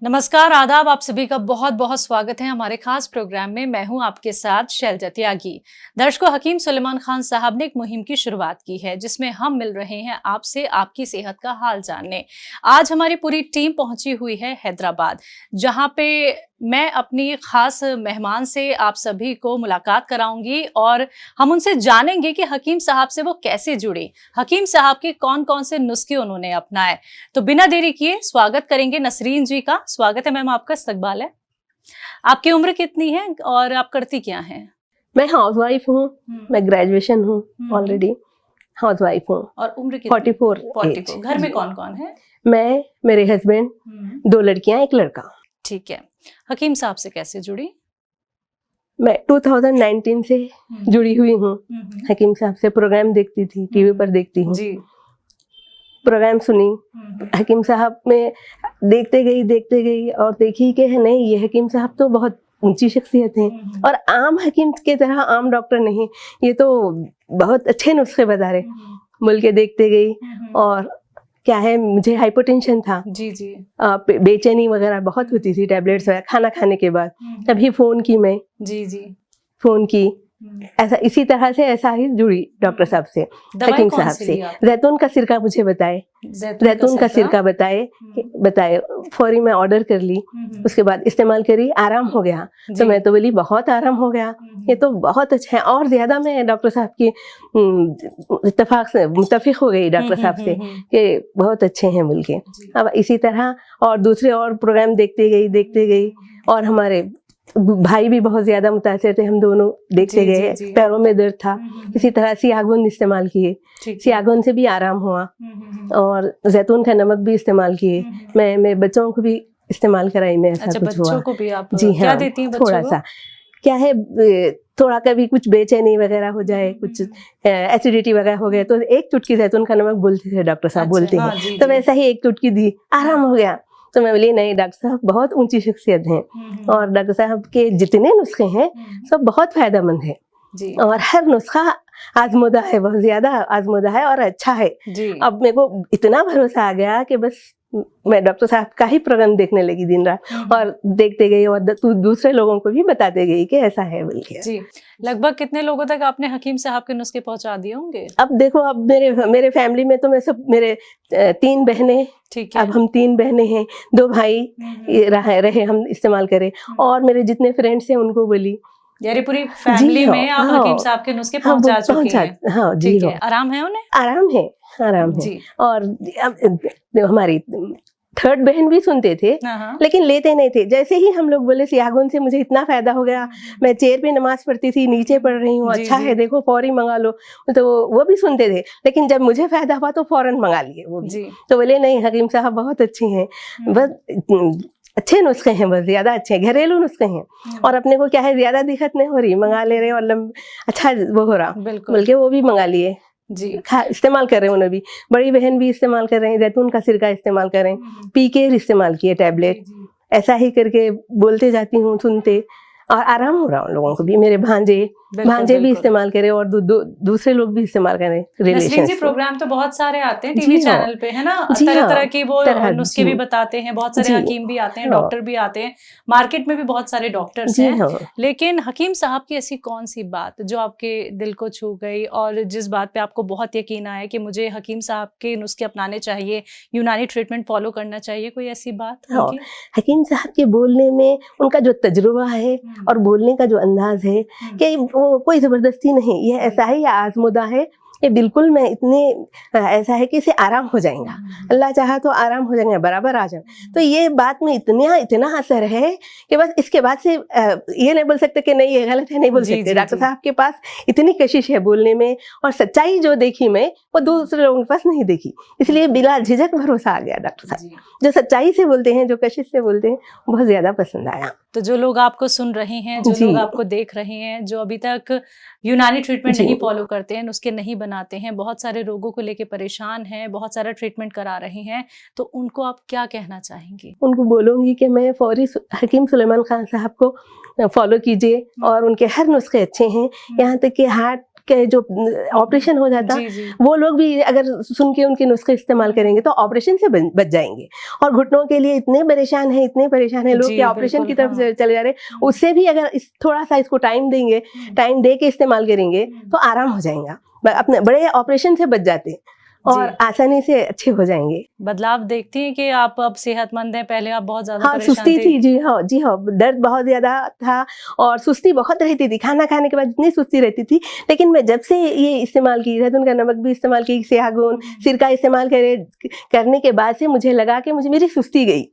नमस्कार, आदाब। आप सभी का बहुत बहुत स्वागत है हमारे खास प्रोग्राम में। मैं हूं आपके साथ शैलजा त्यागी। दर्शकों, हकीम सुलेमान खान साहब ने एक मुहिम की शुरुआत की है जिसमें हम मिल रहे हैं आपसे आपकी सेहत का हाल जानने। आज हमारी पूरी टीम पहुंची हुई है हैदराबाद, जहां पे मैं अपनी खास मेहमान से आप सभी को मुलाकात कराऊंगी और हम उनसे जानेंगे कि हकीम साहब से वो कैसे जुड़े, हकीम साहब के कौन कौन से नुस्खे उन्होंने अपनाए। तो बिना देरी किए स्वागत करेंगे नसरीन जी का। स्वागत है मैम, आपका इस्तकबाल है। आपकी उम्र कितनी है और आप करती क्या हैं? मैं हाउसवाइफ हूँ। मैं ग्रेजुएशन हूँ ऑलरेडी, हाउसवाइफ हूँ। और उम्र कितनी? 44। घर में कौन कौन है? मैं, मेरे हस्बैंड, 2 लड़कियां, 1 लड़का। ठीक है। हकीम साहब से कैसे जुड़ी? मैं 2019 से जुड़ी हुई हूँ। हकीम साहब से प्रोग्राम देखती थी, टीवी पर देखती हूँ, प्रोग्राम सुनी। हकीम साहब में देखते गई और देखी कि है नहीं, ये हकीम साहब तो बहुत ऊंची शख्सियत हैं और आम हकीम के तरह आम डॉक्टर नहीं, ये तो बहुत अच्छे नुस्खे बता रहे। बोल के देखते गई। और क्या है, मुझे हाइपरटेंशन था जी। बेचैनी वगैरह बहुत होती थी टैबलेट्स वगैरह खाना खाने के बाद। तभी फोन की मैं फोन की ऐसा इसी तरह से ऐसा ही जुड़ी डॉक्टर साहब से, हकीम साहब से। जैतून का सिरका मुझे बताए, जैतून का सिरका बताए फौरी मैं ऑर्डर कर ली। उसके बाद इस्तेमाल करी, आराम हो गया। तो मैं तो बोली बहुत आराम हो गया, ये तो बहुत अच्छा है। और ज्यादा मैं डॉक्टर साहब की इत्तेफाक से मुत्तफिक हो गई डॉक्टर साहब से कि बहुत अच्छे हैं बोल के। अब इसी तरह और दूसरे और प्रोग्राम देखते गई और हमारे भाई भी बहुत ज्यादा मुतासिर थे। हम दोनों देखते गए। पैरों में दर्द था, इसी तरह सियागुन इस्तेमाल किए, सियागुन से भी आराम हुआ। और जैतून का नमक भी इस्तेमाल किए। मैं बच्चों को भी इस्तेमाल कराई में, ऐसा कुछ हुआ। को भी आप जी क्या हाँ, देती हैं बच्चों थोड़ा को? सा क्या है, थोड़ा कभी कुछ बेचैनी वगैरह हो जाए, कुछ एसिडिटी वगैरह हो गया, तो 1 चुटकी जैतून का नमक बोलते थे डॉक्टर साहब, बोलते हैं। तो वैसा ही 1 चुटकी दी, आराम हो गया। तो मैं बोली नहीं, डॉक्टर साहब बहुत ऊंची शख्सियत हैं और डॉक्टर साहब के जितने नुस्खे हैं सब बहुत फायदेमंद है और हर नुस्खा आजमुदा है, बहुत ज्यादा आजमुदा है और अच्छा है। अब मेरे को इतना भरोसा आ गया कि बस मैं डॉक्टर साहब का ही प्रोग्राम देखने लगी दिन रात और देखते गई और दूसरे लोगों को भी बताते गई कि ऐसा है बोल के। जी। लगभग कितने लोगों तक आपने हकीम साहब के नुस्खे पहुंचा दिए होंगे? अब देखो, अब मेरे फैमिली में तो मैं सब, मेरे 3 बहनें, अब हम 3 बहनें हैं, 2 भाई रहे हम इस्तेमाल करें और मेरे जितने फ्रेंड्स हैं उनको बोली। यानी पूरी फैमिली में आप हकीम साहब के नुस्खे पहुंचा चुकी हैं। हाँ जी, ठीक है। आराम है उन्हें? आराम है और हमारी 3rd बहन भी सुनते थे लेकिन लेते नहीं थे। जैसे ही हम लोग बोले सियागुन से मुझे इतना फायदा हो गया, मैं चेयर पे नमाज पढ़ती थी, नीचे पढ़ रही हूँ, अच्छा है देखो फौरी मंगा लो, तो वो भी सुनते थे। लेकिन जब मुझे फायदा हुआ तो फौरन मंगा लिए वो भी। तो बोले नहीं, हकीम साहब बहुत अच्छे हैं, बस अच्छे नुस्खे हैं, बस ज्यादा अच्छे घरेलू नुस्खे हैं और अपने को क्या है, ज्यादा दिक्कत नहीं हो रही, मंगा ले रहे और अच्छा वो हो रहा, बल्कि वो भी मंगा लिए जी, इस्तेमाल कर रहे हैं। उन्हें भी, बड़ी बहन भी इस्तेमाल कर रहे हैं, जैतून का सिरका इस्तेमाल कर रहे हैं, पीके इस्तेमाल किए टैबलेट, ऐसा ही करके बोलते जाती हूँ, सुनते और आराम हो रहा उन लोगों को भी। मेरे भांजे भी इस्तेमाल करें और दूसरे लोग भी इस्तेमाल करें। नसरीन जी, प्रोग्राम तो बहुत सारे आते हैं टीवी चैनल पे, है ना? तरह तरह की वो नुस्खे भी बताते हैं, बहुत सारे हकीम भी आते हैं, डॉक्टर भी आते हैं, मार्केट में भी बहुत सारे डॉक्टर्स हैं। लेकिन हकीम साहब की ऐसी कौन सी बात जो आपके दिल को छू गई और जिस बात पे आपको बहुत यकीन आया कि मुझे हकीम साहब के नुस्खे अपनाने चाहिए, यूनानी ट्रीटमेंट फॉलो करना चाहिए? कोई ऐसी बात? हकीम साहब के बोलने में उनका जो तजुर्बा है और बोलने का जो अंदाज है कि वो कोई जबरदस्ती नहीं, ये ऐसा ही आजमुदा है, ये बिल्कुल मैं इतने ऐसा है कि इसे आराम हो जाएगा, अल्लाह चाहा तो आराम हो जाएगा, बराबर आ जाए। तो ये बात में इतना असर है कि बस इसके बाद से ये नहीं बोल सकते कि नहीं ये गलत है, नहीं बोल सकते। डॉक्टर साहब के पास इतनी कशिश है बोलने में और सच्चाई जो देखी मैं वो दूसरे लोगों के पास नहीं देखी, इसलिए बिला झिझक भरोसा आ गया। डॉक्टर साहब जो सच्चाई से बोलते हैं, जो कशिश से बोलते हैं, बहुत ज्यादा पसंद आया। तो जो लोग आपको सुन रहे हैं, जो लोग आपको देख रहे हैं, जो अभी तक यूनानी ट्रीटमेंट नहीं फॉलो करते हैं, नुस्खे नहीं बनाते हैं, बहुत सारे रोगों को लेके परेशान हैं, बहुत सारा ट्रीटमेंट करा रहे हैं, तो उनको आप क्या कहना चाहेंगी? उनको बोलूंगी कि मैं फौरी हकीम सुलेमान खान साहब को फॉलो कीजिए और उनके हर नुस्खे अच्छे हैं। यहाँ तक कि हार्ट के जो ऑपरेशन हो जाता, वो लोग भी अगर सुन के उनके नुस्खे इस्तेमाल करेंगे तो ऑपरेशन से बच जाएंगे। और घुटनों के लिए इतने परेशान है लोग कि ऑपरेशन की तरफ चले जा रहे हैं। उससे भी अगर थोड़ा सा इसको टाइम देंगे, टाइम दे के इस्तेमाल करेंगे तो आराम हो जाएगा। अपने बड़े ऑपरेशन से बच जाते हैं और आसानी से अच्छे हो जाएंगे। बदलाव देखती हैं कि आप अब सेहतमंद हैं, पहले आप बहुत ज्यादा परेशान सुस्ती थी। जी हाँ, दर्द बहुत ज्यादा था और सुस्ती बहुत रहती थी। खाना खाने के बाद इतनी सुस्ती रहती थी। लेकिन मैं जब से ये इस्तेमाल की, जैतून का नमक भी इस्तेमाल की, स्याहगोन सिरका इस्तेमाल करने के बाद से मुझे लगा कि मेरी सुस्ती गई।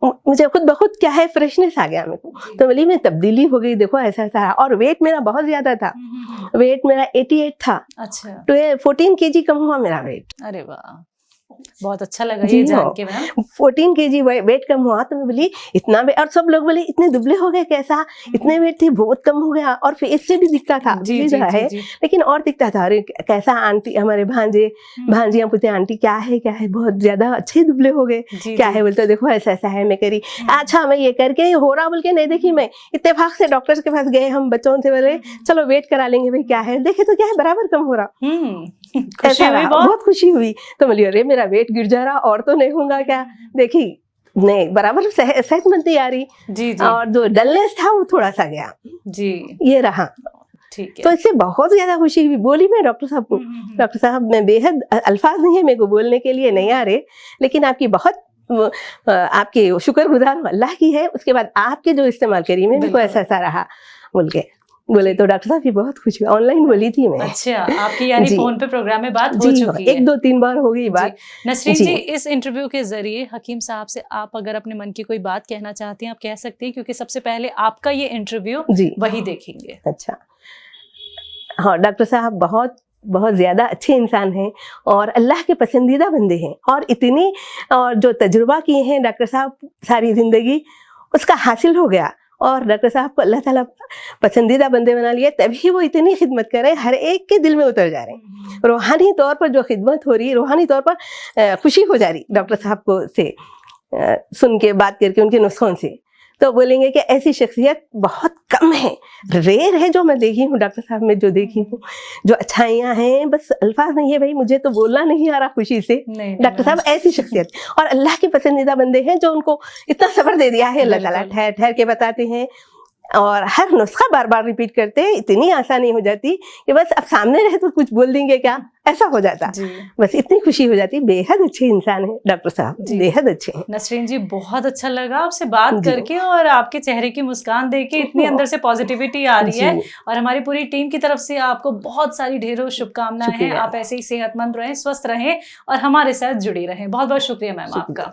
मुझे खुद बहुत क्या है फ्रेशनेस आ गया मेरे को। तो बोली मैं तब्दीली हो गई, देखो ऐसा ऐसा। और वेट मेरा बहुत ज्यादा था, वेट मेरा 88 था। अच्छा, तो 14 kg कम हुआ मेरा वेट। अरे वाह, बहुत अच्छा लगा ये जान के मैम। 14 kg वेट कम हुआ। तो मैं बोली इतना वेट, और सब लोग बोले इतने दुबले हो गए कैसा, इतने वेट थे, बहुत कम हो गया। और फेस से भी दिखता था है, लेकिन और दिखता था अरे कैसा आंटी, हमारे भांजियां पूछते आंटी क्या है, बहुत ज्यादा अच्छे दुबले हो गए, क्या है। बोलते देखो ऐसा ऐसा है। मैं करी अच्छा मैं ये करके हो रहा बोल के नहीं देखी। मैं इत्तेफाक से डॉक्टर के पास गए, हम बच्चों से बोले चलो वेट करा लेंगे भाई क्या है। देखे तो क्या है बराबर कम हो रहा। बहुत खुशी हुई। तो बोली अरे मेरा वेट गिर जा रहा, और तो नहीं होगा क्या। देखी नहीं, बराबर सेहतमंदी आ रही। जी। और जो डलनेस था वो थोड़ा सा गया। जी, ये रहा। ठीक है। तो इससे बहुत ज्यादा खुशी हुई। बोली मैं डॉक्टर साहब को, डॉक्टर साहब मैं बेहद, अल्फाज नहीं है मेरे को बोलने के लिए नहीं आ रहे, लेकिन आपकी बहुत आपके शुक्रगुजार हूं, अल्लाह की है। उसके बाद आपके जो इस्तेमाल करी मेरे को ऐसा ऐसा रहा बोल के बोले। तो डॉक्टर साहब भी बहुत खुश हुए। ऑनलाइन बोली थी मैं। अच्छा, आपकी यानी फोन पे प्रोग्राम में बात हो चुकी है। 1-2-3 बार हो गई बात। नसरीन जी, इस इंटरव्यू के जरिए हकीम साहब से आप अगर अपने मन की कोई बात कहना चाहती हैं आप कह सकती हैं, क्योंकि सबसे पहले आपका ये इंटरव्यू वही देखेंगे। अच्छा, हाँ, डॉक्टर साहब बहुत ज्यादा अच्छे इंसान हैं और अल्लाह के पसंदीदा बंदे हैं। और इतनी और जो तजुर्बा किए हैं डॉक्टर साहब सारी जिंदगी, उसका हासिल हो गया। और डॉक्टर साहब को अल्लाह ताला पसंदीदा बंदे बना लिए, तभी वो इतनी खिदमत कर रहे हैं, हर एक के दिल में उतर जा रहे हैं। रूहानी तौर पर जो खिदमत हो रही है, रूहानी तौर पर खुशी हो जा रही डॉक्टर साहब को से सुन के, बात करके उनके नुस्खों से। तो बोलेंगे कि ऐसी शख्सियत बहुत कम है, रेयर है जो मैं देखी हूँ डॉक्टर साहब में, जो देखी हूँ जो अच्छाइयाँ हैं, बस अल्फाज नहीं है भाई, मुझे तो बोलना नहीं आ रहा खुशी से। डॉक्टर साहब ऐसी शख्सियत और अल्लाह के पसंदीदा बंदे हैं, जो उनको इतना सब्र दे दिया है अल्लाह ताला, ठहर ठहर के बताते हैं और हर नुस्खा बार बार रिपीट करते हैं। इतनी आसानी हो जाती कि बस अब सामने रहे तो कुछ बोल देंगे क्या, ऐसा हो जाता। बस इतनी खुशी हो जाती। बेहद अच्छे इंसान है डॉक्टर साहब, बेहद अच्छे हैं। नसरीन जी, बहुत अच्छा लगा आपसे बात करके और आपके चेहरे की मुस्कान देख के इतनी अंदर से पॉजिटिविटी आ रही है। और हमारी पूरी टीम की तरफ से आपको बहुत सारी ढेरों शुभकामनाएं हैं। आप ऐसे ही सेहतमंद रहें, स्वस्थ रहें और हमारे साथ जुड़ी रहें। बहुत बहुत शुक्रिया मैम आपका।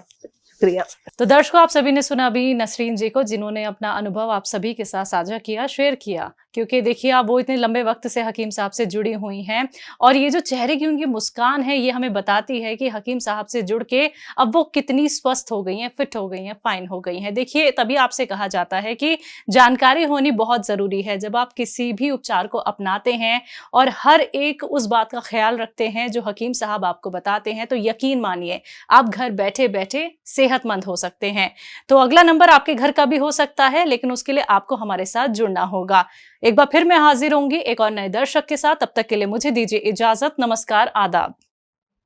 तो दर्शकों, आप सभी ने सुना अभी नसरीन जी को, जिन्होंने अपना अनुभव आप सभी के साथ साझा किया, शेयर किया। क्योंकि देखिए, आप वो इतने लंबे वक्त से हकीम साहब से जुड़ी हुई हैं और ये जो चेहरे की उनकी मुस्कान है, ये हमें बताती है कि हकीम साहब से जुड़ के अब वो कितनी स्वस्थ हो गई हैं, फिट हो गई हैं, फाइन हो गई हैं। देखिए, तभी आपसे कहा जाता है कि जानकारी होनी बहुत ज़रूरी है। जब आप किसी भी उपचार को अपनाते हैं और हर एक उस बात का ख्याल रखते हैं जो हकीम साहब आपको बताते हैं, तो यकीन मानिए आप घर बैठे बैठे सेहतमंद हो सकते हैं। तो अगला नंबर आपके घर का भी हो सकता है, लेकिन उसके लिए आपको हमारे साथ जुड़ना होगा। एक बार फिर मैं हाजिर होंगी एक और नए दर्शक के साथ। तब तक के लिए मुझे दीजिए इजाजत। नमस्कार, आदाब।